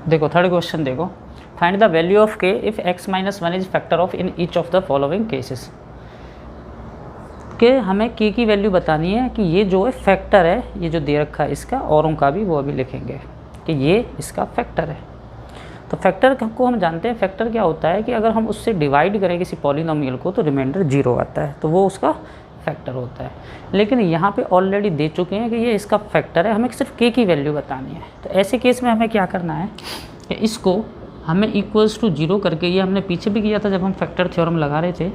देखो third question देखो, find the value of k if x minus 1 is factor of in each of the following cases. कि हमें k की value बतानी है कि ये जो है फैक्टर है, ये जो दे रखा है इसका, औरों का भी वो अभी लिखेंगे कि ये इसका फैक्टर है। तो फैक्टर को हम जानते हैं, फैक्टर क्या होता है कि अगर हम उससे डिवाइड करें किसी पॉलिनोमियल को तो रिमाइंडर 0 आता है, तो वो उसका फैक्टर होता है। लेकिन यहाँ पे ऑलरेडी दे चुके हैं कि ये इसका फैक्टर है, हमें सिर्फ k की वैल्यू बतानी है। तो ऐसे केस में हमें क्या करना है कि इसको हमें इक्वल्स टू 0 करके, ये हमने पीछे भी किया था जब हम फैक्टर थ्योरम लगा रहे थे,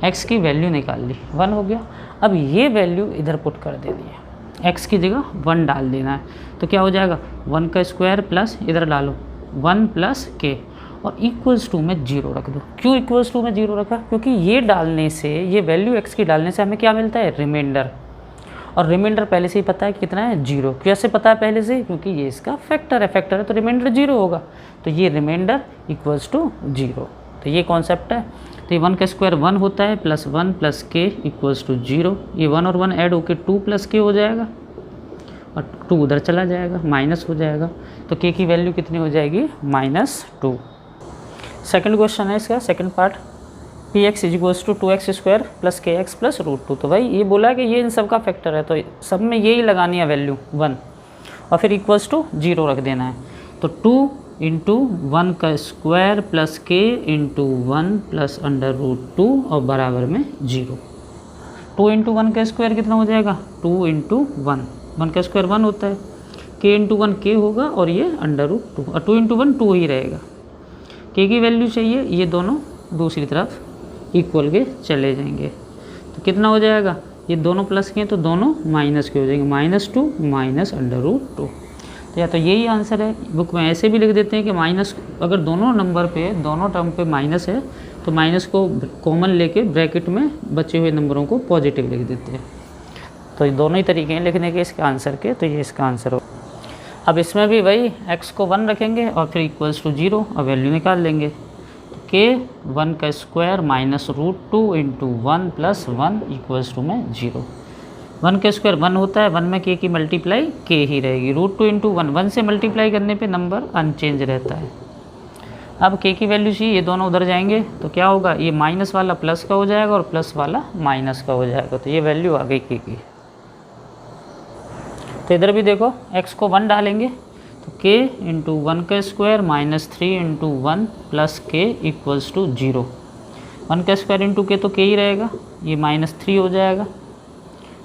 x की वैल्यू निकाल ली, 1 हो गया। अब ये वैल्यू इधर पुट कर देनी है, x की जगह 1 डाल देना है। तो क्या हो जाएगा 1 का स्क्वायर प्लस इधर डालो 1 प्लस k और इक्वल्स टू में 0 रख दो। क्यों इक्वल्स टू में 0 रखा? क्योंकि ये डालने से, ये वैल्यू x की डालने से हमें क्या मिलता है, रिमाइंडर। और रिमाइंडर पहले से ही पता है कितना है, 0। कैसे पता है पहले से? क्योंकि ये इसका फैक्टर है तो रिमाइंडर 0 होगा, तो ये रिमाइंडर इक्वल्स टू 0। तो ये कॉन्सेप्ट है। तो ये 1 का स्क्वायर 1 होता है plus 1 plus k equals to 0। ये 1 और 1 ऐड होकर 2 प्लस k हो जाएगा और 2 उधर चला जाएगा, माइनस हो जाएगा। तो k की वैल्यू कितनी हो जाएगी, -2। सेकंड क्वेश्चन है इसका, second part, px is equals to 2x square plus kx plus √2। तो भाई ये बोला कि ये इन सब का फैक्टर है, तो सब में यही लगानी है वैल्यू 1 और फिर इक्वल्स टू 0 रख देना है। तो 2 इंटू 1 का square plus k into 1 plus √2 और बराबर में 0। 2 इंटू 1 का स्क्वायर कितना हो जाएगा, 2 इंटू 1 का स्क्वायर 1 होता है, k इंटू 1 k होगा और ये √2 और 2 इंटू 1 2 ही रहेगा। k की वैल्यू चाहिए, ये दोनों दूसरी तरफ इक्वल के चले जाएंगे। तो कितना हो जाएगा, ये दोनों प्लस के हैं तो दोनों माइनस के हो जाएंगे, -2 माइनस √2। तो या तो यही आंसर है। बुक में ऐसे भी लिख देते हैं कि माइनस, अगर दोनों नंबर पे, दोनों टर्म पे माइनस है तो माइनस को कॉमन लेके ब्रैकेट में बचे हुए नंबरों को पॉजिटिव लिख देते हैं। तो ये दोनों ही तरीके हैं लिखने के इसके आंसर के, तो ये इसका आंसर हो। अब इसमें भी वही x को 1 रखेंगे और फिर इक्वल्स टू 0 और वैल्यू निकाल लेंगे। तो k 1 का square minus √2 into 1 plus 1 equals to में 0। 1 का स्क्वायर 1 होता है, 1 में k की मल्टीप्लाई k ही रहेगी, √2 इंटू 1 से मल्टीप्लाई करने पे नंबर अनचेंज रहता है। अब k की वैल्यू चाहिए, ये दोनों उधर जाएंगे तो क्या होगा, ये माइनस वाला प्लस का हो जाएगा और प्लस वाला माइनस का हो जाएगा। तो ये वैल्यू आ गई k की। तो इधर भी देखो x को 1 डालेंगे तो k इंटू 1 का square minus 3 into 1 plus k equals to 0। 1 का स्क्वायर इंटू k तो k ही रहेगा, ये -3 हो जाएगा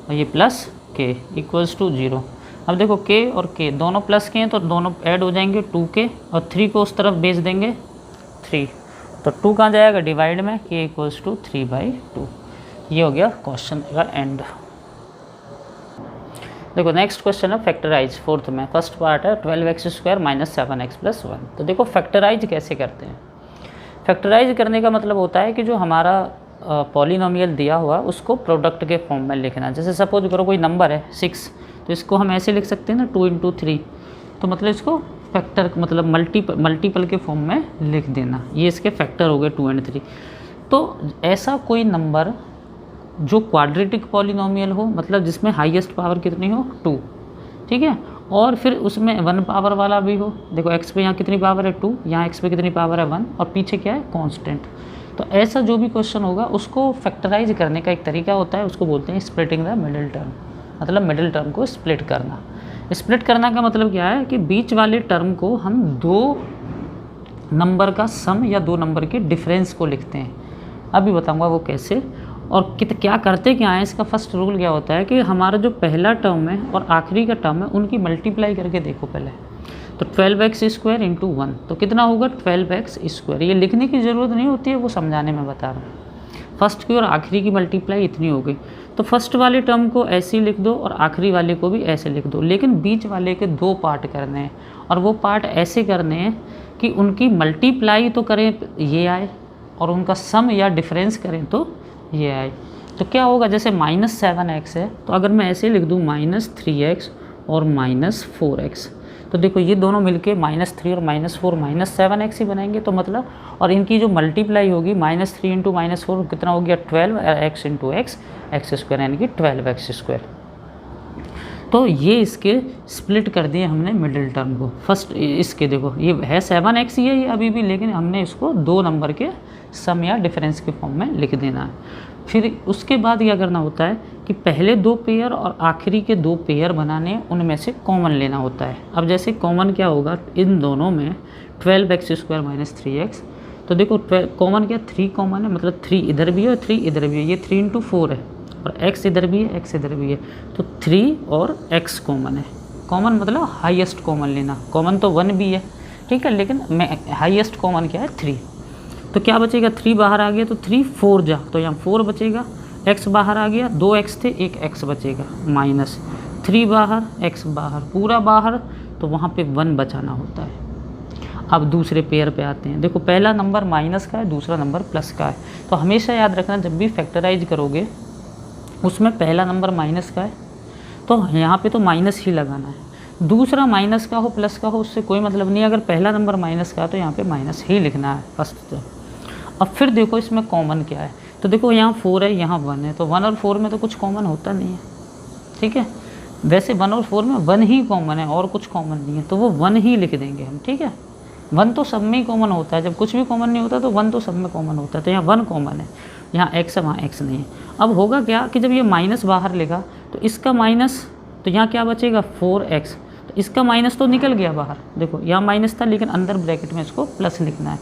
और ये प्लस k इक्वल्स टू 0। अब देखो k और k दोनों प्लस के हैं तो दोनों ऐड हो जाएंगे 2k और 3 को उस तरफ भेज देंगे 3, तो 2 कहाँ जाएगा डिवाइड में, k इक्वल्स टू 3/2। ये हो गया क्वेश्चन का एंड। देखो नेक्स्ट क्वेश्चन है फैक्टराइज, फोर्थ में। फर्स्ट पार्ट है 12x square minus 7x plus 1। तो देखो फैक्टराइज कैसे करते हैं। फैक्टराइज करने का मतलब होता है कि जो हमारा पॉलिनोमियल दिया हुआ उसको प्रोडक्ट के फॉर्म में लिखना। जैसे सपोज करो कोई नंबर है 6, तो इसको हम ऐसे लिख सकते हैं ना 2 इंटू 3, तो मतलब इसको फैक्टर मतलब मल्टीपल के फॉर्म में लिख देना। ये इसके फैक्टर हो गए 2 और 3। तो ऐसा कोई नंबर जो क्वाड्रेटिक पॉलिनोमियल हो, मतलब जिसमें हाईएस्ट पावर कितनी हो 2, ठीक है, और फिर उसमें 1 पावर वाला भी हो। देखो x पे यहाँ कितनी पावर है 2, यहाँ x पे कितनी पावर है 1 और पीछे क्या है कांस्टेंट। तो ऐसा जो भी क्वेश्चन होगा उसको फैक्टराइज करने का एक तरीका होता है, उसको बोलते हैं स्प्लिटिंग द मिडिल टर्म, मतलब मिडिल टर्म को स्प्लिट करना। स्प्लिट करना का मतलब क्या है कि बीच वाले टर्म को हम 2 नंबर का सम या 2 नंबर के डिफरेंस को लिखते हैं। अभी बताऊँगा वो कैसे और क्या करते क्या है। इसका फर्स्ट रूल क्या होता है कि हमारा जो पहला टर्म है और आखिरी का टर्म है उनकी मल्टीप्लाई करके देखो पहले। तो 12x स्क्वायर इंटू 1 तो कितना होगा 12x स्क्वायर। ये लिखने की ज़रूरत नहीं होती है, वो समझाने में बता रहा हूँ। फर्स्ट की और आखिरी की मल्टीप्लाई इतनी हो गई, तो फर्स्ट वाले टर्म को ऐसे ही लिख दो और आखिरी वाले को भी ऐसे लिख दो, लेकिन बीच वाले के 2 पार्ट करने हैं और वो पार्ट ऐसे करने हैं कि उनकी मल्टीप्लाई तो करें ये आए और उनका सम या डिफरेंस करें तो ये आए। तो क्या होगा, जैसे -7x है तो अगर मैं ऐसे लिख दूँ -3x और -4x, तो देखो ये दोनों मिलके -3 और -4 -7x ही बनाएंगे। तो मतलब और इनकी जो मल्टीप्लाई होगी -3 इंटू -4 कितना हो गया 12 x इंटू x स्क्वायर, यानी कि 12x स्क्वायर। तो ये इसके स्प्लिट कर दिए हमने मिडिल टर्म को। फर्स्ट इसके देखो ये है 7x ही है ये अभी भी, लेकिन हमने इसको 2 नंबर के सम या डिफरेंस के फॉर्म में लिख देना है। फिर उसके बाद क्या करना होता है कि पहले 2 पेयर और आखिरी के 2 पेयर बनाने, उनमें से कॉमन लेना होता है। अब जैसे कॉमन क्या होगा इन दोनों में 12x² - 3x, तो देखो कॉमन क्या 3 कॉमन है, मतलब 3 इधर भी है और 3 इधर भी है, ये 3 × 4 है और x इधर भी है x इधर भी है, तो 3 और x कॉमन है। कॉमन मतलब हाईएस्ट कॉमन लेना, कॉमन तो 1 भी है ठीक है, लेकिन हाईएस्ट कॉमन क्या है 3। तो क्या बचेगा 3 बाहर आ गया तो 3 4 जा, तो यहाँ 4 बचेगा, x बाहर आ गया 2x थे 1x बचेगा, माइनस 3 बाहर x बाहर पूरा बाहर, तो वहाँ पे 1 बचाना होता है। अब दूसरे पेयर पे आते हैं, देखो पहला नंबर माइनस का है, दूसरा नंबर प्लस का है, तो हमेशा याद रखना जब भी फैक्टराइज करोगे उसमें पहला नंबर माइनस का है तो यहाँ पे तो माइनस ही लगाना है, दूसरा माइनस का हो प्लस का हो उससे कोई मतलब नहीं, अगर पहला नंबर माइनस का है तो यहाँ पे माइनस ही लिखना है फर्स्ट तो। अब फिर देखो इसमें कॉमन क्या है, तो देखो यहाँ 4 है यहाँ 1 है, तो 1 और 4 में तो कुछ कॉमन होता नहीं है ठीक है, वैसे 1 और 4 में 1 ही कॉमन है और कुछ कॉमन नहीं है, तो वो 1 ही लिख देंगे हम ठीक है। 1 तो सब में ही कॉमन होता है, जब कुछ भी कॉमन नहीं होता तो 1 तो सब में कॉमन होता है, तो यहाँ 1 कॉमन है, यहाँ x है वहाँ x नहीं है। अब होगा क्या कि जब ये माइनस बाहर लेगा तो इसका माइनस, तो यहाँ क्या बचेगा 4x, तो इसका माइनस तो निकल गया बाहर, देखो यहाँ माइनस था लेकिन अंदर ब्रैकेट में इसको प्लस लिखना है।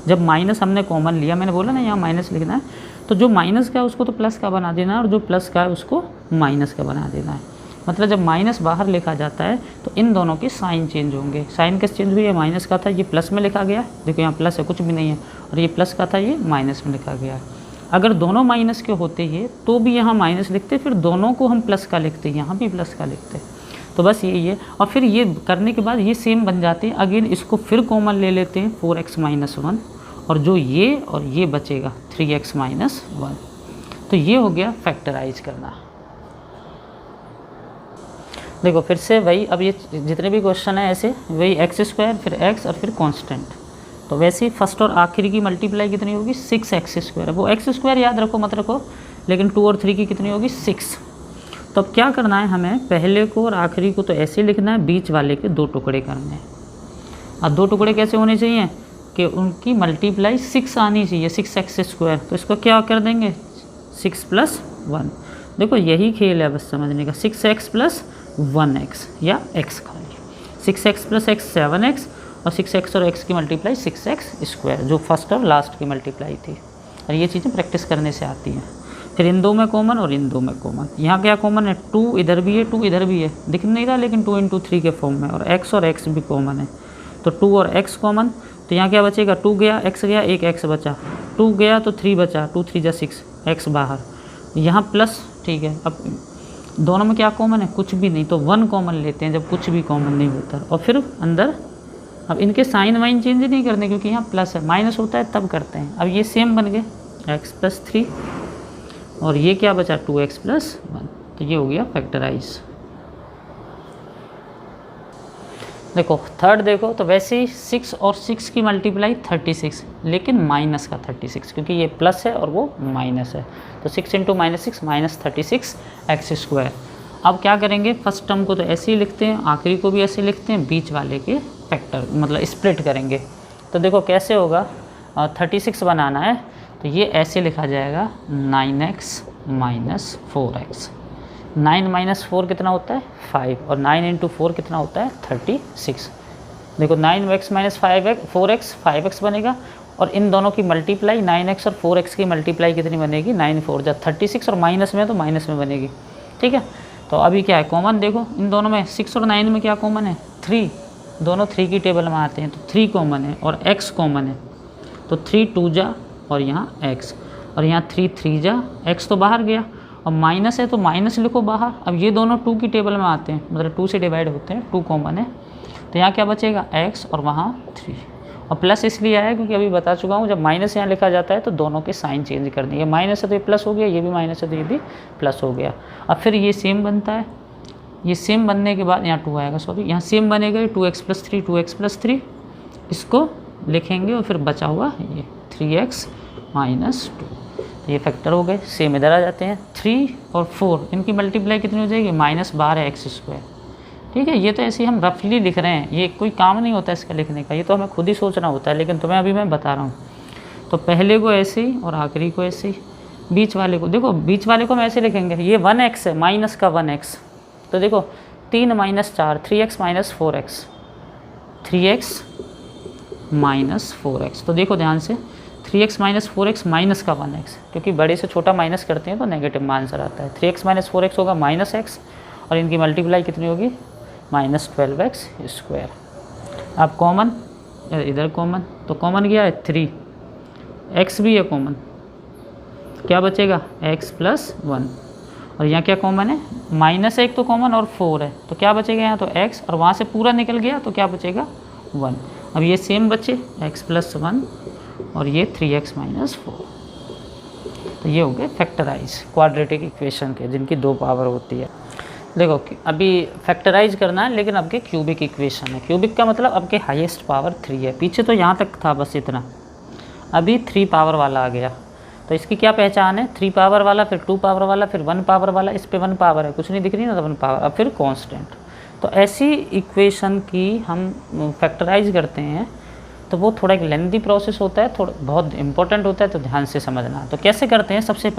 जब माइनस हमने कॉमन लिया, मैंने बोला ना यहाँ माइनस लिखना है, तो जो माइनस का है उसको तो प्लस का बना देना है और जो प्लस का है उसको माइनस का बना देना है। मतलब जब माइनस बाहर लिखा जाता है तो इन दोनों के साइन चेंज होंगे। साइन कैसे चेंज हुई, ये माइनस का था ये प्लस में लिखा गया, देखो यहाँ प्लस है कुछ भी नहीं है, और ये प्लस का था ये माइनस में लिखा गया। अगर दोनों माइनस के होते ये तो भी यहाँ माइनस लिखते, फिर दोनों को हम प्लस का लिखते, यहाँ भी प्लस का लिखते, तो बस यही है। और फिर ये करने के बाद ये सेम बन जाते हैं, अगेन इसको फिर कॉमन ले लेते हैं 4x - 1, और जो ये और ये बचेगा 3x - 1, तो ये हो गया फैक्टराइज करना। देखो फिर से वही, अब ये जितने भी क्वेश्चन है ऐसे वही x² फिर x और फिर कांस्टेंट, तो वैसे ही फर्स्ट और आखिरी की मल्टीप्लाई कितनी होगी 6x², वो x² याद रखो मत रखो, लेकिन 2 और 3 की कितनी होगी 6। तो अब क्या करना है हमें, पहले को और आखिरी को तो ऐसे ही लिखना है, बीच वाले के 2 टुकड़े करने हैं। अब 2 टुकड़े कैसे होने चाहिए कि उनकी मल्टीप्लाई 6 आनी चाहिए, 6x², तो इसको क्या कर देंगे 6 + 1। देखो यही खेल है बस समझने का, 6x + 1x या x खाली, 6x + x 7x और 6x और x की मल्टीप्लाई 6x², जो फर्स्ट और लास्ट की मल्टीप्लाई थी। और ये चीज़ें प्रैक्टिस करने से आती हैं। फिर इन 2 में कॉमन और इन 2 में कॉमन, यहाँ क्या कॉमन है 2 इधर भी है 2 इधर भी है, दिख नहीं रहा लेकिन 2 × 3 के फॉर्म में, और x भी कॉमन है, तो 2 और x कॉमन, तो यहाँ क्या बचेगा 2 गया x गया, एक x बचा, 2 गया तो 3 बचा, 2 3 जा 6, x बाहर, यहाँ प्लस ठीक है। अब दोनों में क्या कॉमन है कुछ भी नहीं, तो 1 कॉमन लेते हैं जब कुछ भी कॉमन नहीं होता, और फिर अंदर अब इनके साइन वाइन चेंज नहीं करने क्योंकि यहाँ प्लस है, माइनस होता है तब करते हैं। अब ये सेम बन गए x + 3 और ये क्या बचा 2x + 1, तो ये हो गया फैक्टराइज। देखो थर्ड देखो, तो वैसे ही 6 और 6 की मल्टीप्लाई 36, लेकिन माइनस का 36 क्योंकि ये प्लस है और वो माइनस है, तो 6 × -6 -36 x²। अब क्या करेंगे, फर्स्ट टर्म को तो ऐसे ही लिखते हैं, आखिरी को भी ऐसे लिखते हैं, बीच वाले के फैक्टर मतलब स्प्लिट करेंगे। तो देखो कैसे होगा, 36 बनाना है तो ये ऐसे लिखा जाएगा 9x - 4x। 9 - 4 कितना होता है 5, और 9 × 4 कितना होता है 36। देखो 9x - 4x 5x बनेगा, और इन दोनों की मल्टीप्लाई 9x और 4x की मल्टीप्लाई कितनी बनेगी 9 4 जा 36, और माइनस में तो माइनस में बनेगी ठीक है। तो अभी क्या है कॉमन, देखो इन दोनों में 6 और 9 में क्या कॉमन है 3, दोनों 3 की टेबल में आते हैं, तो 3 कॉमन है और x कॉमन है, तो 3 2 जा और यहाँ x, और यहाँ 3 3 जा, x तो बाहर गया, और माइनस है तो माइनस लिखो बाहर। अब ये दोनों 2 की टेबल में आते हैं, मतलब 2 से डिवाइड होते हैं, 2 कॉमन है, तो यहाँ क्या बचेगा x और वहाँ 3, और प्लस इसलिए आया क्योंकि अभी बता चुका हूँ जब माइनस यहाँ लिखा जाता है तो दोनों के साइन चेंज कर देंगे, माइनस है तो ये प्लस हो गया, ये भी माइनस है तो ये भी प्लस हो गया। अब फिर ये सेम बनता है, ये सेम बनने के बाद यहाँ 2 आएगा, सॉरी यहाँ सेम बनेगा 2x + 3 2x + 3, इसको लिखेंगे और फिर बचा हुआ ये 3x - 2, ये फैक्टर हो गए, सेम इधर आ जाते हैं। 3 और 4 इनकी मल्टीप्लाई कितनी हो जाएगी, -12x²। ठीक है, ये तो ऐसे ही हम रफली लिख रहे हैं, ये कोई काम नहीं होता इसका लिखने का, ये तो हमें खुद ही सोचना होता है, लेकिन तुम्हें अभी मैं बता रहा हूँ। तो पहले को ऐसे ही और आखिरी को ऐसे ही, बीच वाले को देखो, बीच वाले को हम ऐसे लिखेंगे, ये 1x है, माइनस का 1x, तो देखो 3 - 4 3x - 4x, 3x - 4x। तो देखो ध्यान से, 3x - 4x माइनस का 1x, क्योंकि बड़े से छोटा माइनस करते हैं तो नेगेटिव में आंसर आता है। 3x - 4x होगा -x, और इनकी मल्टीप्लाई कितनी होगी, -12x²। अब कॉमन, इधर कॉमन, तो कॉमन क्या है 3, x भी है कॉमन, क्या बचेगा x + 1, और यहाँ क्या कॉमन है, -1 तो कॉमन और 4 है, तो क्या बचेगा यहाँ, तो x, और वहाँ से पूरा निकल गया तो क्या बचेगा 1। अब ये सेम बचे, x + 1 और ये 3x - 4। तो ये हो गए फैक्टराइज क्वाड्रेटिक इक्वेशन के, जिनकी 2 पावर होती है। देखो अभी फैक्टराइज करना है, लेकिन अब के क्यूबिक इक्वेशन है। क्यूबिक का मतलब अब के हाईएस्ट पावर 3 है, पीछे तो यहाँ तक था बस इतना, अभी 3 पावर वाला आ गया। तो इसकी क्या पहचान है, 3 पावर वाला, फिर 2 पावर वाला, फिर 1 पावर वाला, इस पे 1 पावर है, कुछ नहीं दिख रही ना, तो 1 पावर, अब फिर कांस्टेंट। तो ऐसी इक्वेशन की हम फैक्टराइज करते हैं तो वो थोड़ा एक लेंथी प्रोसेस होता है, थोड़ा बहुत इंपॉर्टेंट होता है, तो ध्यान से समझना। तो कैसे करते हैं, सबसे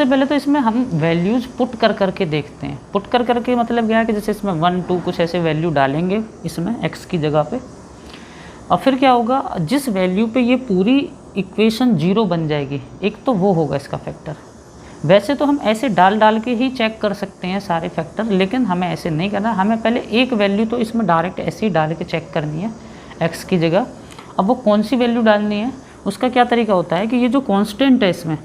पहले तो इसमें हम वैल्यूज़ पुट करके देखते हैं। पुट करके मतलब क्या है कि जैसे इसमें 1 2 कुछ ऐसे वैल्यू डालेंगे इसमें x की जगह पे, और फिर क्या होगा, जिस वैल्यू पे ये पूरी इक्वेशन 0 बन जाएगी, एक तो वो होगा इसका फैक्टर। वैसे तो हम ऐसे डाल के ही चेक कर सकते हैं सारे फैक्टर, लेकिन हमें ऐसे नहीं करना, हमें पहले एक वैल्यू तो इसमें डायरेक्ट ऐसे ही डाल के चेक करनी है x की जगह। अब वो कौन सी वैल्यू डालनी है, उसका क्या तरीका होता है कि ये जो कांस्टेंट है इसमें,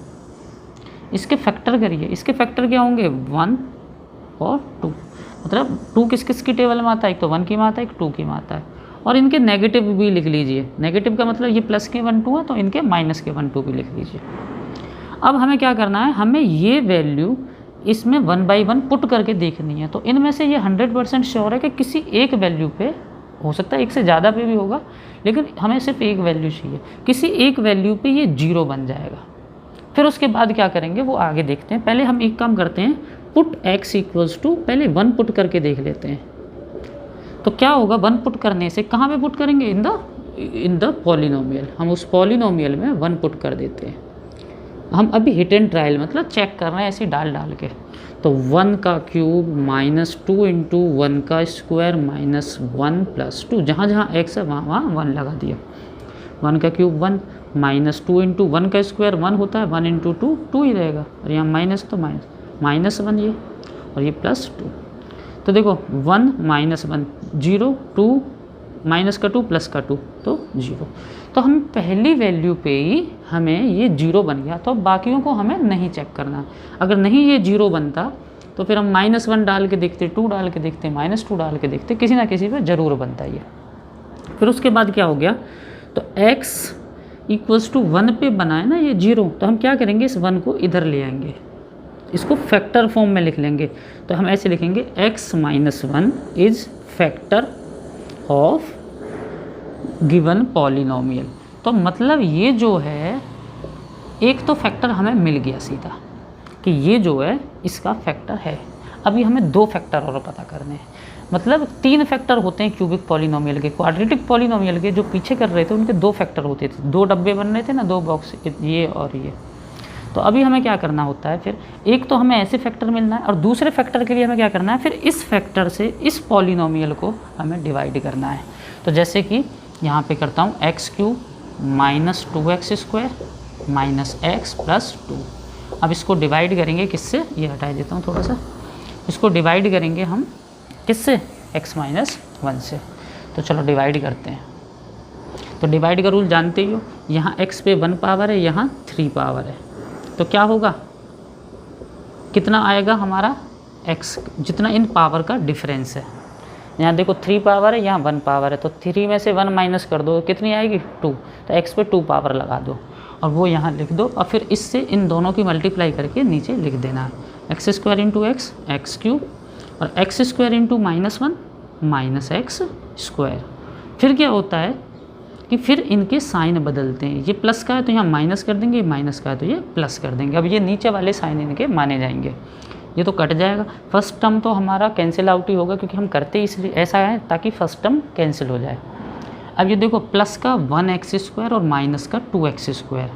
इसके फैक्टर करिए। इसके फैक्टर क्या होंगे, 1 और 2, मतलब 2 किस किस की टेबल में आता है, एक तो 1 की में आता है, एक 2 की में आता है, और इनके नेगेटिव भी लिख लीजिए। नेगेटिव का मतलब ये प्लस के 1 2 है, तो इनके माइनस के 1 2 भी लिख लीजिए। अब हमें क्या करना है, हमें ये वैल्यू इसमें 1 बाई 1 पुट करके देखनी है। तो इनमें से ये 100% श्योर है कि किसी एक वैल्यू पे, हो सकता है एक से ज़्यादा पे भी होगा, लेकिन हमें सिर्फ एक वैल्यू चाहिए, किसी एक वैल्यू पे ये 0 बन जाएगा। फिर उसके बाद क्या करेंगे वो आगे देखते हैं। पहले हम एक काम करते हैं, पुट x = पहले 1 पुट करके देख लेते हैं। तो क्या होगा, 1 पुट करने से कहाँ पे पुट करेंगे, इन द पॉलिनोमियल। हम उस पॉलिनोमियल में 1 पुट कर देते हैं। हम अभी हिट एंड ट्रायल मतलब चेक कर रहे हैं ऐसे डाल के। तो 1 का क्यूब -2 × 1 का स्क्वायर -1 + 2, जहाँ जहाँ x है वहाँ 1 लगा दिया। 1 का क्यूब 1, -2 × 1 का स्क्वायर 1 होता है, 1 × 2 2 ही रहेगा, और यहाँ माइनस तो -1 ये, और ये +2। तो देखो 1 -1 0, 2 माइनस का 2 प्लस का 2 तो 0। तो हम पहली वैल्यू पे ही हमें ये 0 बन गया, तो बाकियों को हमें नहीं चेक करना। अगर नहीं ये 0 बनता तो फिर हम -1 डाल के देखते, 2 डाल के देखते, -2 डाल के देखते, किसी ना किसी पे ज़रूर बनता ये। फिर उसके बाद क्या हो गया, तो x = 1 पे बना है ना ये 0, तो हम क्या करेंगे, इस 1 को इधर ले आएंगे, इसको फैक्टर फॉर्म में लिख लेंगे। तो हम ऐसे लिखेंगे x - 1 is factor of given polynomial. तो मतलब ये जो है, एक तो फैक्टर हमें मिल गया सीधा कि ये जो है इसका फैक्टर है। अभी हमें 2 फैक्टर और पता करने हैं, मतलब 3 फैक्टर होते हैं क्यूबिक पॉलिनोमियल के। क्वाड्रेटिक पॉलिनोमियल के जो पीछे कर रहे थे उनके 2 फैक्टर होते थे, 2 डब्बे बन रहे थे ना, 2 बॉक्स, ये और ये। तो अभी हमें क्या करना होता है, फिर एक तो हमें ऐसे फैक्टर मिलना है, और दूसरे फैक्टर के लिए हमें क्या करना है, फिर इस फैक्टर से इस पॉलिनोमियल को हमें डिवाइड करना है। तो जैसे कि यहाँ पे करता हूँ x³ -2x² -x + 2। अब इसको डिवाइड करेंगे किससे, ये हटा देता हूँ थोड़ा सा, इसको डिवाइड करेंगे हम किससे, x - 1 से। तो चलो डिवाइड करते हैं। तो डिवाइड का रूल जानते ही हो, यहाँ x पे 1 पावर है, यहाँ 3 पावर है, तो क्या होगा, कितना आएगा हमारा x, जितना इन पावर का डिफरेंस है। यहाँ देखो 3 पावर है, यहाँ 1 पावर है, तो 3 में से 1 माइनस कर दो, कितनी आएगी 2। तो x पे 2 पावर लगा दो और वो यहाँ लिख दो, और फिर इससे इन दोनों की मल्टीप्लाई करके नीचे लिख देना है, x² × x x³ और x² × -1 -x²। फिर क्या होता है, कि फिर इनके साइन बदलते हैं। ये प्लस का है तो यहाँ माइनस कर देंगे, माइनस का है तो ये प्लस कर देंगे। अब ये नीचे वाले साइन इनके माने जाएंगे, ये तो कट जाएगा। फर्स्ट टर्म तो हमारा कैंसिल आउट ही होगा, क्योंकि हम करते इसलिए ऐसा है ताकि फर्स्ट टर्म कैंसिल हो जाए। अब ये देखो प्लस का 1x² और माइनस का 2x²।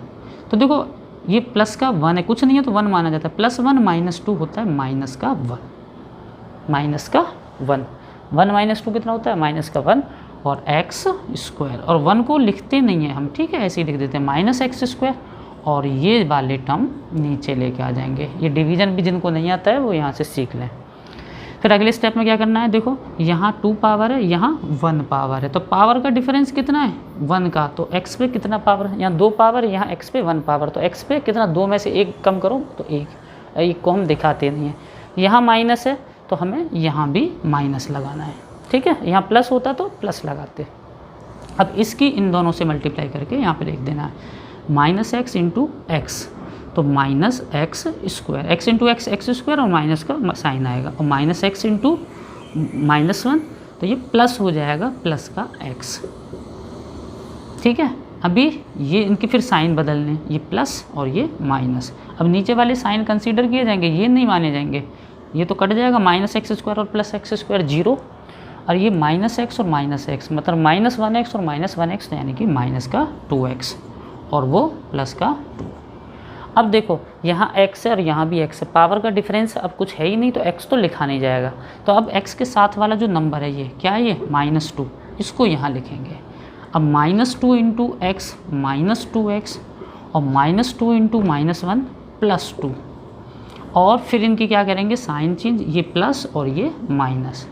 तो देखो ये प्लस का 1 है, कुछ नहीं है तो 1 माना जाता है। +1 -2 होता है माइनस का 1, माइनस का 1। 1 - 2 कितना होता है? माइनस का 1 और x²। और 1 को लिखते नहीं है हम, ठीक है, ऐसे ही लिख देते हैं -x²। और ये वाले टर्म नीचे लेके आ जाएंगे। ये डिवीज़न भी जिनको नहीं आता है वो यहाँ से सीख लें। फिर अगले स्टेप में क्या करना है, देखो यहाँ 2 पावर है, यहाँ 1 पावर है, तो पावर का डिफरेंस कितना है? 1 का। तो x पे कितना पावर है? यहाँ 2 पावर, यहाँ x पे 1 पावर, तो x पे कितना? 2 में से 1 कम करो तो 1 को हम दिखाते नहीं हैं। यहाँ माइनस है तो हमें यहाँ भी माइनस लगाना है, ठीक है। यहाँ प्लस होता तो प्लस लगाते। अब इसकी इन दोनों से मल्टीप्लाई करके यहाँ पे लिख देना है -x × x, तो -x², x × x x² और माइनस का साइन आएगा, और -x × -1 तो ये प्लस हो जाएगा, प्लस का x, ठीक है। अभी ये इनके फिर साइन बदलने, ये प्लस और ये माइनस। अब नीचे वाले साइन कंसीडर किए जाएंगे, ये नहीं माने जाएंगे, ये तो कट जाएगा। -x² और +x² 0, और ये -x और -x मतलब -1x और -1x, यानी कि माइनस का 2x और वो प्लस का 2। अब देखो यहाँ x है और यहाँ भी x है, पावर का डिफरेंस अब कुछ है ही नहीं, तो x तो लिखा नहीं जाएगा। तो अब x के साथ वाला जो नंबर है, ये क्या है? ये -2, इसको यहाँ लिखेंगे। अब -2 × x -2x और -2 × -1 +2, और फिर इनकी क्या करेंगे? साइन चेंज, ये प्लस और ये माइनस,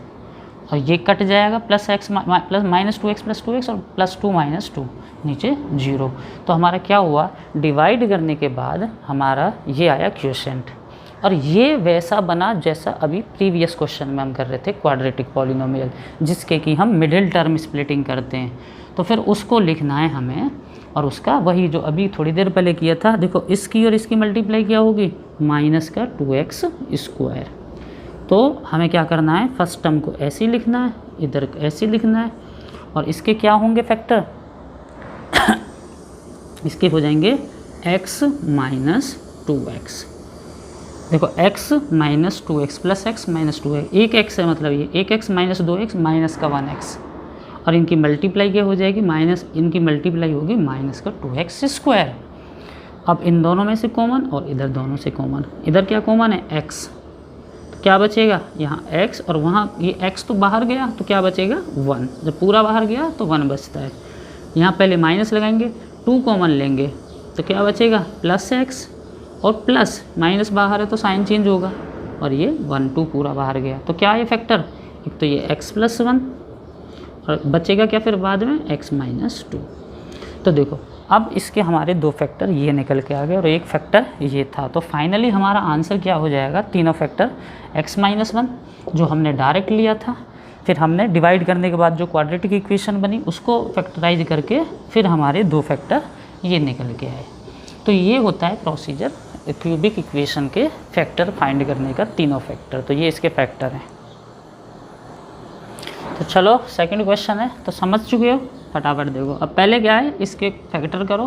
और ये कट जाएगा, +x -2x + 2x और +2 - 2 नीचे 0। तो हमारा क्या हुआ? डिवाइड करने के बाद हमारा ये आया क्वोशिएंट, और ये वैसा बना जैसा अभी प्रीवियस क्वेश्चन में हम कर रहे थे, क्वाड्रेटिक पॉलिनोमियल, जिसके कि हम मिडिल टर्म स्प्लिटिंग करते हैं। तो फिर उसको लिखना है हमें, और उसका वही जो अभी थोड़ी देर पहले किया था, देखो इसकी और इसकी मल्टीप्लाई क्या होगी? -2x²। तो हमें क्या करना है? फर्स्ट टर्म को ऐसे ही लिखना है, इधर ऐसे ही लिखना है, और इसके क्या होंगे फैक्टर? इसके हो जाएंगे x - 2x। देखो x - 2x + x - 2x, एक x है, मतलब ये 1x - 2x माइनस का 1x, और इनकी मल्टीप्लाई क्या हो जाएगी? इनकी मल्टीप्लाई होगी का 2x²। अब इन दोनों में से कॉमन और इधर दोनों से कॉमन, इधर क्या कॉमन है? x, तो क्या बचेगा? यहाँ x, और वहाँ ये x तो बाहर गया, तो क्या बचेगा? 1। जब पूरा बाहर गया तो 1 बचता है। यहाँ पहले माइनस लगाएंगे, 2 कॉमन लेंगे, तो क्या बचेगा? +x, और प्लस माइनस बाहर है तो साइन चेंज होगा, और ये 1 2 पूरा बाहर गया, तो क्या है फैक्टर? एक तो ये x + 1, और बचेगा क्या फिर बाद में? x - 2। तो देखो अब इसके हमारे 2 फैक्टर ये निकल के आ गए, और एक फैक्टर ये था। तो फाइनली हमारा आंसर क्या हो जाएगा? तीनों फैक्टर x - 1 जो हमने डायरेक्ट लिया था, फिर हमने डिवाइड करने के बाद जो क्वाड्रेटिक इक्वेशन बनी उसको फैक्टराइज करके फिर हमारे 2 फैक्टर ये निकल के आए। तो ये होता है प्रोसीजर क्यूबिक इक्वेशन के फैक्टर फाइंड करने का, तीनों फैक्टर। तो ये इसके फैक्टर हैं। तो चलो सेकंड क्वेश्चन है, तो समझ चुके हो, फटाफट देखो। अब पहले क्या है? इसके फैक्टर करो,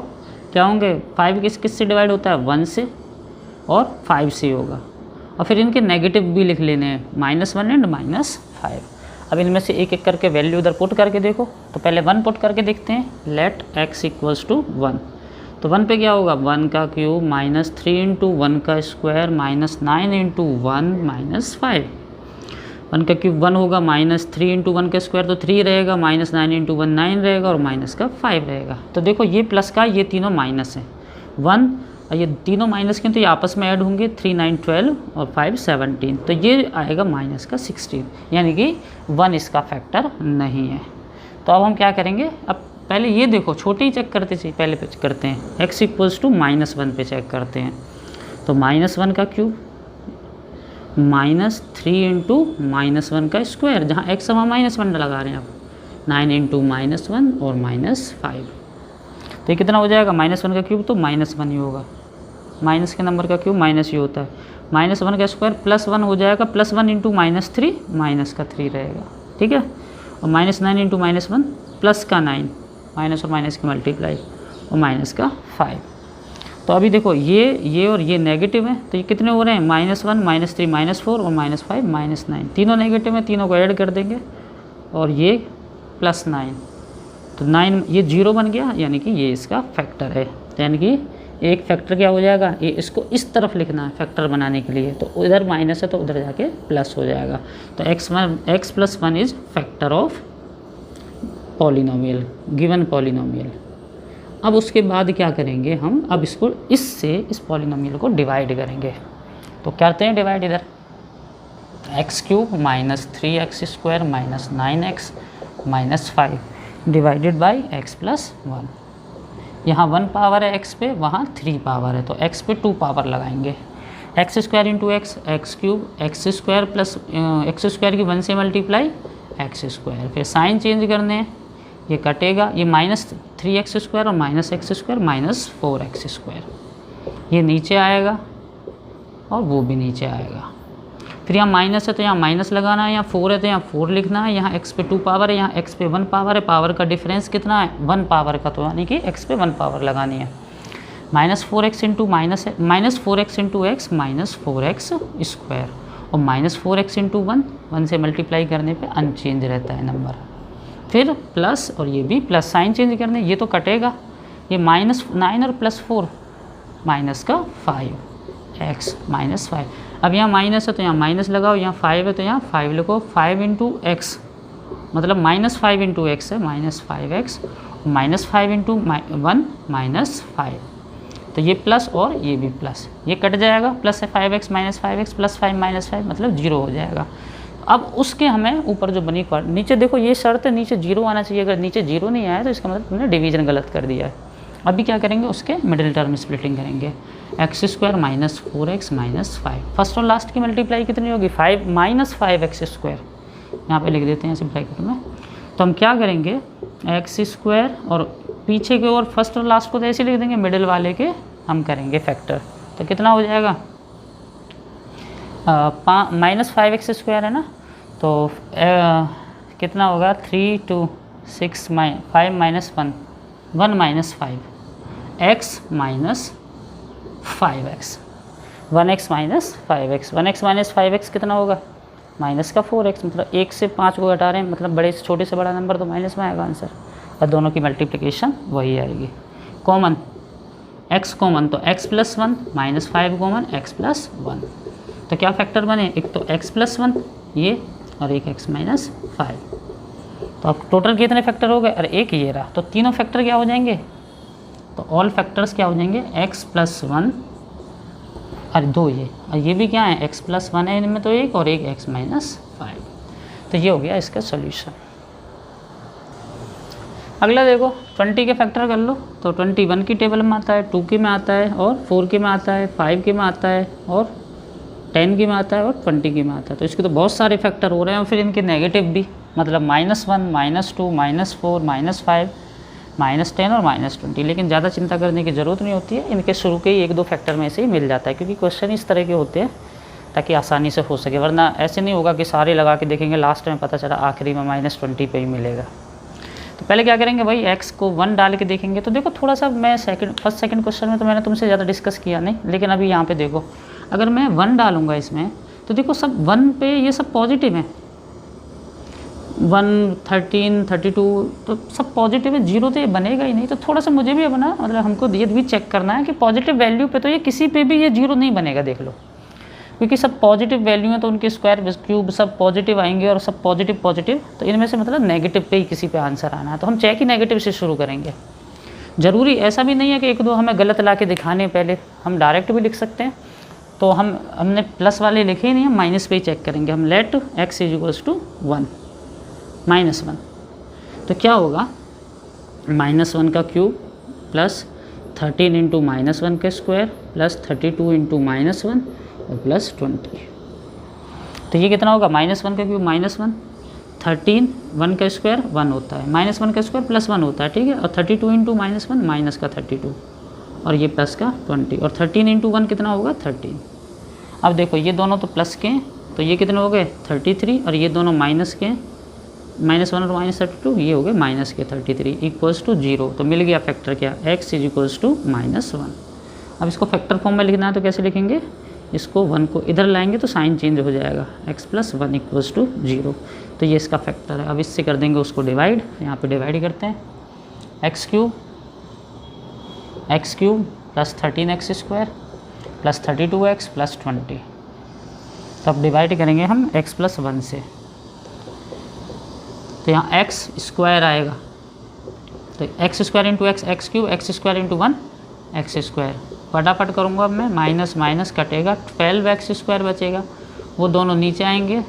क्या होंगे? 5 किस से डिवाइड होता है? 1 से, और 5 से होगा, और फिर इनके नेगेटिव भी लिख लेने हैं, -1 एंड -5। अब इनमें से एक एक करके वैल्यू उधर पुट करके देखो। तो पहले 1 पुट करके देखते हैं, लेट x = 1। तो 1 पे क्या होगा? 1 का क्यूब -3 × 1 का स्क्वायर -9 × 1 - 5। 1 का क्यूब 1 होगा, -3 × 1 का स्क्वायर तो 3 रहेगा, -9 × 1 9 रहेगा, और माइनस का 5 रहेगा। तो देखो ये प्लस का, ये तीनों माइनस है, 1 और ये तीनों माइनस के, तो ये आपस में ऐड होंगे, 3 9 12 और 5 17, तो ये आएगा -16, यानी कि 1 इसका फैक्टर नहीं है। तो अब हम क्या करेंगे? अब पहले ये देखो, छोटे ही चेक करते चाहिए, पहले पे करते हैं x = -1 पे चेक करते हैं। तो -1 का क्यूब -3 × -1 का स्क्वायर, जहाँ x वहाँ -1 लगा रहे हैं आप, 9 × -1 और -5, तो ये कितना हो जाएगा? -1 का क्यूब तो -1 ही होगा, माइनस के नंबर का क्यूब माइनस ही होता है, -1 का स्क्वायर +1 हो जाएगा, +1 × -3 -3 रहेगा, ठीक है, और -9 × -1 +9, माइनस और माइनस की मल्टीप्लाई और माइनस का 5। तो अभी देखो ये और ये नेगेटिव है, तो ये कितने हो रहे हैं, -1 -3 -4 और -5 -9, तीनों नेगेटिव है, तीनों को ऐड कर देंगे और ये +9, तो 9 ये 0 बन गया, यानी कि ये इसका फैक्टर है। यानी कि एक फैक्टर क्या हो जाएगा, ये इसको इस तरफ लिखना है फैक्टर बनाने के लिए, तो इधर माइनस है तो उधर जाके प्लस हो जाएगा। तो x + 1 is factor of polynomial, given polynomial. अब उसके बाद क्या करेंगे हम, अब इसको इससे इस पॉलिनोमियल को डिवाइड करेंगे। तो करते हैं डिवाइड, इधर x³ - 3x² - 9x - 5 divided by x + 1। यहाँ 1 पावर है x पे, वहाँ 3 पावर है, तो x पे 2 पावर लगाएंगे। x² × x, x³ x² plus x² की 1 से मल्टीप्लाई x², फिर साइन चेंज करने हैं, ये कटेगा, ये -3x² और -x² -4x², ये नीचे आएगा और वो भी नीचे आएगा। फिर यहाँ माइनस है तो यहाँ माइनस लगाना है, यहाँ 4 है तो यहाँ 4 लिखना है, यहाँ x पे 2 पावर है, यहाँ x पे 1 पावर है, पावर का डिफरेंस कितना है 1 पावर का, तो यानी कि x पे 1 पावर लगानी है। -4x × -4x × x -4x² और -4x × 1 से मल्टीप्लाई करने पे अनचेंज रहता है नंबर। फिर प्लस और ये भी प्लस, साइन चेंज करने, ये तो कटेगा, ये -9 और +4 -5x -5। अब यहाँ माइनस है तो यहाँ माइनस लगाओ, यहाँ 5 है तो यहाँ 5 लिखो, 5 × x मतलब -5 × x है -5x, -5 × 1 -5, तो ये प्लस और ये भी प्लस, ये कट जाएगा, प्लस है 5x -5x + 5 -5 मतलब 0 हो जाएगा। अब उसके हमें ऊपर जो बनी नीचे देखो ये शर्त है, नीचे 0 आना चाहिए, अगर नीचे 0 नहीं आया तो इसका मतलब तुमने डिवीजन गलत कर दिया है। अभी क्या करेंगे, उसके मिडिल टर्म स्प्लिटिंग करेंगे, x² - 4x -5, फर्स्ट और लास्ट की मल्टीप्लाई कितनी होगी 5 -5x², यहाँ पे लिख देते हैं ऐसे ब्रैकेट में। तो हम क्या करेंगे, x² और पीछे के और फर्स्ट और लास्ट को तो ऐसे लिख देंगे, मिडिल वाले के हम करेंगे फैक्टर, तो कितना हो जाएगा -5x² है ना, तो कितना होगा 3 2 6 5 -1 1 -5 x -5x 1x -5x 1x -5x कितना होगा -4x, मतलब 1 से 5 को घटा रहे हैं, मतलब बड़े से छोटे से बड़ा नंबर तो माइनस में आएगा आंसर, और दोनों की मल्टीप्लिकेशन वही आएगी। कॉमन x कॉमन, तो x + 1 -5 कॉमन x + 1, तो क्या फैक्टर बने, एक तो x + 1 ये और एक x -5, तो अब टोटल कितने फैक्टर हो गए, और एक ये रहा, तो तीनों फैक्टर क्या हो जाएंगे, तो ऑल फैक्टर्स क्या हो जाएंगे x + 1 और 2 ये, और ये भी क्या है x + 1 है इनमें, तो एक और एक x -5, तो ये हो गया इसका सॉल्यूशन। अगला देखो 20 के फैक्टर कर लो, तो 21 की टेबल में आता है, 2 के में आता है, और 4 के में आता है, 5 के में आता है, और 10 के में आता है, और 20 के में आता है। तो इसके तो बहुत सारे फैक्टर हो रहे हैं, और फिर इनके नेगेटिव भी, मतलब -1 -2 -4 -5 -10 और -20, लेकिन ज़्यादा चिंता करने की ज़रूरत नहीं होती है, इनके शुरू के ही 1-2 फैक्टर में से ही मिल जाता है, क्योंकि क्वेश्चन इस तरह के होते हैं ताकि आसानी से हो सके, वरना ऐसे नहीं होगा कि सारे लगा के देखेंगे लास्ट में पता चला आखिरी में -20 पे ही मिलेगा। तो पहले क्या करेंगे भाई, x को 1 डाल के देखेंगे, तो देखो थोड़ा सा मैं फर्स्ट सेकंड क्वेश्चन में तो मैंने तुमसे ज़्यादा डिस्कस किया नहीं, लेकिन अभी यहाँ पे देखो अगर मैं 1 डालूंगा इसमें, तो देखो सब 1 पे ये सब पॉजिटिव है, 1 13 32 तो सब पॉजिटिव है, 0 तो ये बनेगा ही नहीं। तो थोड़ा सा मुझे भी अपना मतलब हमको ये भी चेक करना है कि पॉजिटिव वैल्यू पे तो ये किसी पे भी ये 0 नहीं बनेगा, देख लो, क्योंकि सब पॉजिटिव वैल्यू है तो उनके स्क्वायर क्यूब सब पॉजिटिव आएंगे, और सब पॉजिटिव, तो इनमें से मतलब नेगेटिव पे ही किसी पे आंसर आना है। तो हम चेक ही नेगेटिव से शुरू करेंगे, ज़रूरी ऐसा भी नहीं है कि 1-2 हमें गलत ला के दिखाने, पहले हम डायरेक्ट भी लिख सकते हैं। तो हमने प्लस वाले लिखे ही नहीं, हम माइनस पे ही चेक करेंगे, हम लेट x = 1 -1, तो क्या होगा -1 का क्यूब प्लस 13 × -1 के स्क्वायर प्लस 32 × -1 और प्लस 20, तो ये कितना होगा -1 का क्यूब -1, 13 1 का स्क्वायर 1 होता है, -1 का स्क्वायर + 1 होता है, ठीक है, और 32 × -1 माइनस का 32 और ये प्लस का 20, और 13 × 1 कितना होगा 13। अब देखो ये दोनों तो प्लस के हैं, तो ये कितने हो गए 33, और ये दोनों माइनस के हैं, -1 और -32 ये हो गए माइनस के 33 इक्वल्स टू 0। तो मिल गया फैक्टर क्या, x इज इक्वल्स टू -1। अब इसको फैक्टर फॉर्म में लिखना है तो कैसे लिखेंगे, इसको 1 को इधर लाएंगे तो साइन चेंज हो जाएगा, x + 1 इक्वल्स टू 0। तो ये इसका फैक्टर है। अब इससे कर देंगे उसको डिवाइड, यहाँ पे डिवाइड करते हैं, x cube plus 13x² plus 32x plus 20। तब डिवाइड करेंगे हम x + 1 से, तो यहाँ x² आएगा, तो x² into x cube, x² into 1 x²। फटाफट करूँगा अब मैं, माइनस माइनस कटेगा, 12x² बचेगा, वो दोनों नीचे आएंगे।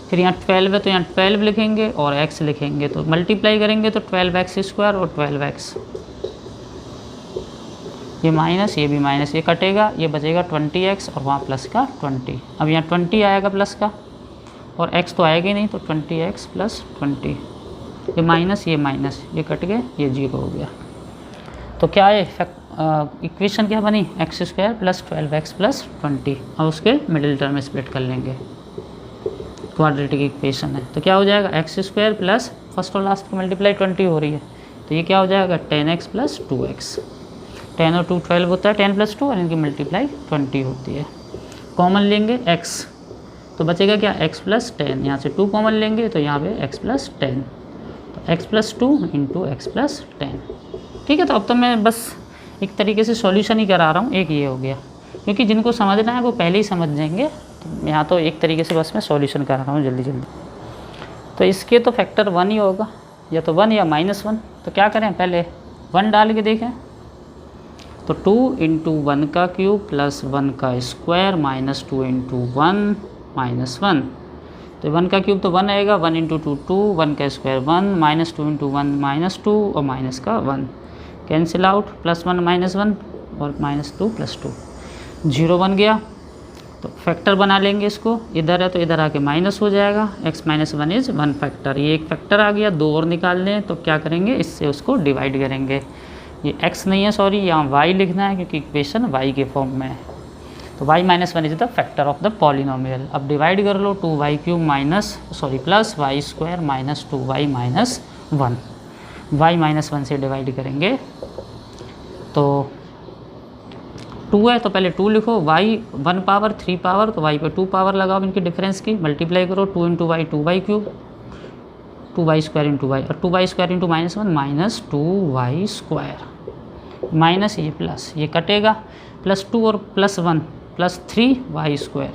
फिर यहाँ 12 है तो यहाँ 12 लिखेंगे और x लिखेंगे, तो मल्टीप्लाई करेंगे तो 12x² और 12x, ये माइनस ये भी माइनस, ये कटेगा, ये बचेगा 20x और वहाँ प्लस का 20। अब यहाँ 20 आएगा प्लस का, और x तो आएगा ही नहीं, तो 20x + 20, ये माइनस ये माइनस, ये कट गए, ये 0 हो गया। तो क्या है इक्वेशन क्या बनी, x² + 12x + 20। और उसके मिडिल टर्म में स्प्लिट कर लेंगे, क्वाड्रेटिक इक्वेशन है। तो क्या हो जाएगा, x² प्लस फर्स्ट और लास्ट की मल्टीप्लाई 20 हो रही है, तो ये क्या हो जाएगा 10x + 2x। 10 और 2 12 होता है, 10 + 2 और इनकी मल्टीप्लाई 20 होती है। कॉमन लेंगे x, तो बचेगा क्या x + 10, यहाँ से 2 कॉमन लेंगे तो यहाँ पे x + 10, तो x + 2 इंटू x + 10। ठीक है, तो अब तो मैं बस एक तरीके से सॉल्यूशन ही करा रहा हूँ, एक ये हो गया, क्योंकि जिनको समझना है वो पहले ही समझ जाएंगे। तो यहाँ तो एक तरीके से बस मैं सॉल्यूशन करा रहा हूँ जल्दी जल्दी। तो इसके तो फैक्टर 1 ही होगा, या तो 1 या -1। तो क्या करें, पहले 1 डाल के देखें, तो 2 इंटू 1 का क्यूब प्लस 1 का स्क्वायर माइनस 2 इंटू 1 -1। तो 1 का क्यूब तो 1 आएगा, 1 इंटू 2 2, 1 का स्क्वायर 1, -2 इंटू 1 -2 और माइनस का 1 कैंसिल आउट, +1 -1 और -2 + 2, 0 बन गया। तो फैक्टर बना लेंगे इसको, इधर है तो इधर आके माइनस हो जाएगा, x - 1 इज़ 1 फैक्टर। ये एक फैक्टर आ गया, 2 और निकाल लें, तो क्या करेंगे, इससे उसको डिवाइड करेंगे। ये x नहीं है, सॉरी, यहाँ y लिखना है क्योंकि इक्वेशन y के फॉर्म में है। तो y - 1 is the factor of the polynomial. अब डिवाइड कर लो, 2y cube plus y² minus 2y - 1, y - 1 से डिवाइड करेंगे तो 2 है तो पहले 2 लिखो, y 1 पावर 3 पावर, तो y पे 2 पावर लगाओ इनके डिफरेंस की, मल्टीप्लाई करो, 2 into y 2y cube, 2y² into y, और 2y² into -1 minus 2y², minus ये प्लस, ये कटेगा, +2 और +1 +3y²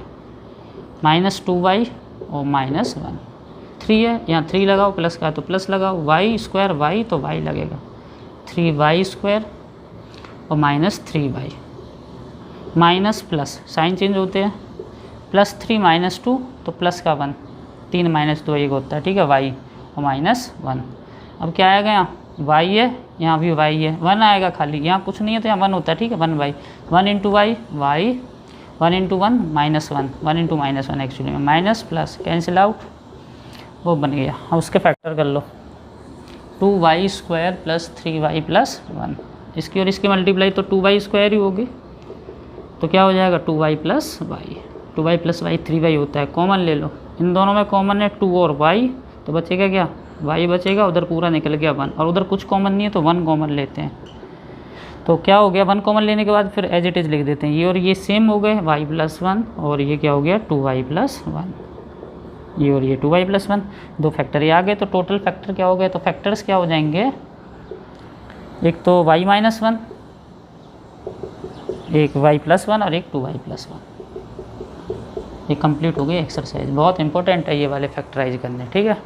माइनस 2y और -1, 3 है, यहाँ 3 लगाओ, प्लस का तो प्लस लगाओ, y² y तो y लगेगा, 3y² और -3y, minus plus sign change होते हैं, +3 - 2 तो प्लस का 1, 3 - 2 एक होता है, ठीक है, y और -1। अब क्या आएगा, यहाँ y है, यहाँ भी y है, 1 आएगा खाली, यहाँ कुछ नहीं है तो यहाँ 1 होता है, ठीक है, 1y, 1 into y 1 into 1 -1, 1 into -1 actually में, माइनस प्लस कैंसिल आउट, वो बन गया। अब उसके फैक्टर कर लो, 2y² + 3y + 1, इसकी और इसकी मल्टीप्लाई तो 2y² ही होगी, तो क्या हो जाएगा 2y + y, 2y + y 3y होता है, कॉमन ले लो, इन दोनों में कॉमन है 2 और y, तो बचेगा क्या, y बचेगा, उधर पूरा निकल गया 1, और उधर कुछ कॉमन नहीं है तो 1 कॉमन लेते हैं। तो क्या हो गया, 1 कॉमन लेने के बाद फिर एज इट इज़ लिख देते हैं, ये और ये सेम हो गए, y + 1, और ये क्या हो गया 2y + 1, ये और ये 2y + 1, 2 फैक्टर ये आ गए। तो टोटल फैक्टर क्या हो गए, तो फैक्टर्स क्या हो जाएंगे, एक तो y - 1, एक y + 1 और एक 2y + 1। ये कंप्लीट हो गई एक्सरसाइज, बहुत इंपॉर्टेंट है ये वाले फैक्टराइज करने, ठीक है।